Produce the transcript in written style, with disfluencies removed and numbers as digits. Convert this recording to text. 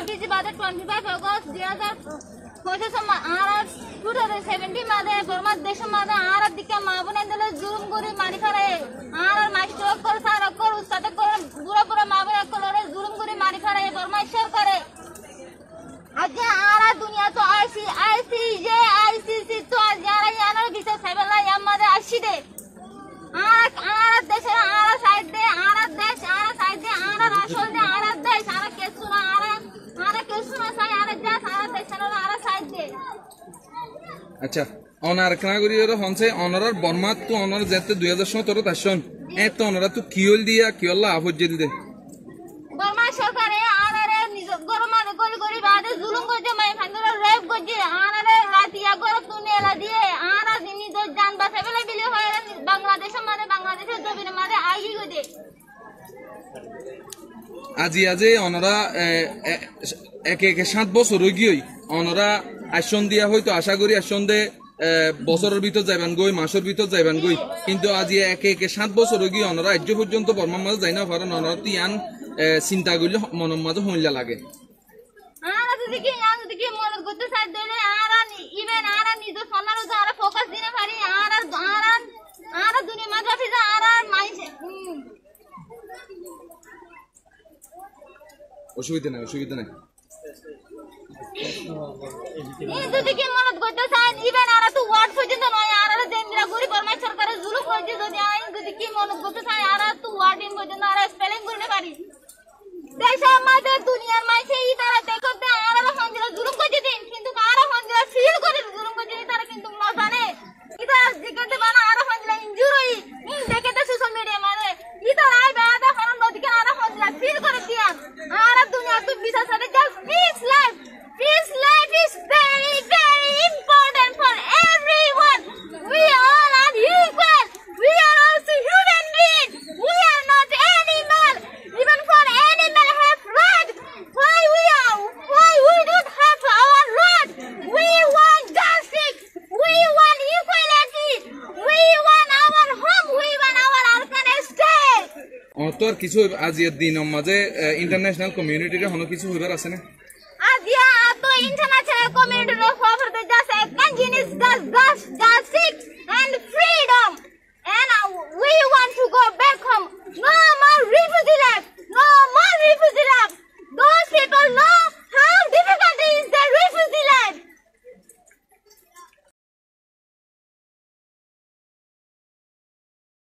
Busy বাদে 25 August 2017 মাদে বর্মার দেশ মাদে আর দিকে মা বোনে দিলে জুলুম করে মারি খারে আর মাস্টার কর স্যার কর উস্তাদ কর পুরো পুরো মা বোনে করে জুলুম করে মারি খারে বর্মা সরকারে আজকে আর দুনিয়া তো আইসিসি তো আজ যারা জানার বিষয় সাইবেলা আমাদের আসি দে আর দেশে আর সাইড দে আর দেশ আর সাইড দে আর আসল দে আর দেশ আর কেসু না আর কেসু না সাই আর দেশ আর দেশ আর সাইড দে আচ্ছা অনার কানাগরি হনছে অনার বর্মা তো অনার যেতে 2017 তাসন এত অনারা তো কিওল দিয়া কিওল্লা আফজ্জে দিদে বর্মা সরকারে আনারে নিজ গরমা গরি গরি বাদে জুলুম করছে মাই ফান্দরা রেপ করছে আনারে রাতিয়া গরম তুনেলা দিয়ে আনা দিনি তো জান বাঁচা ফেলে বিলি হয় বাংলাদেশের জমির মাঝে আগি গদে আজি অনারা একে 7 বছর গিয়ে অনারা আসন দিয়া হয়তো আশা করি আসন দে বছরের ভিতর যাইবান গই মাসের ভিতর যাইবান গই কিন্তু আজি একে 7 বছর গিয়ে অনারা আজ পর্যন্ত বর্মার মাঝে যাই না পারেন অনারা তিয়ান চিন্তা করলে মনের মাঝে হইলা লাগে আর যদি কি মনে করতে চাই দিলে আর ইভেন আর নিজ সোনার উপর আর ফোকাস দিনে পারি আর দুনিয়া মাঝে ফিজা আর মাইছে অসুবিধা নাই যদি কি মনে করতে চাই ইভেন আর তো ওয়ার্ড পর্যন্ত নয় আর দেন্দ্রা গরি বর্মা সরকারের জুলুম হয়েছে যদি আইন যদি কি মনে করতে চাই আর তো ওয়ার্ড ইন পর্যন্ত আর স্পেলিং করতে পারি দেশে আমাদের দুনিয়ার মাঝে এই তারা দেখতে আর হন্দিরা জুলুম করতে দিন কিন্তু আর হন্দিরা ফিল করে জুলুম করতে তারা কিন্তু না জানে এটা জিজ্ঞাসা বানা আর হন্দিরা ইনজুরি দেখতে সোশ্যাল মিডিয়া মানে এটা আই বাদা কারণ নদীকে আর হন্দিরা ফিল করে দিয়া আর দুনিয়া তো বিচার সাথে just piece life is very very important for everyone. We all are equal. We are also human beings. We are not animal. Even for animal have right. Why we don't have our right? We want justice. We want equality. We want our home. We want our organic state. তোর কিছু আজির দিন মাঝে international কমিউনিটির হনো কিছু হইবার আছে না আজিয়া তো ইন্টারন্যাশনাল কমিউনিটির ফর দ্য জাস্ট জিনিস জাস্টিস and freedom.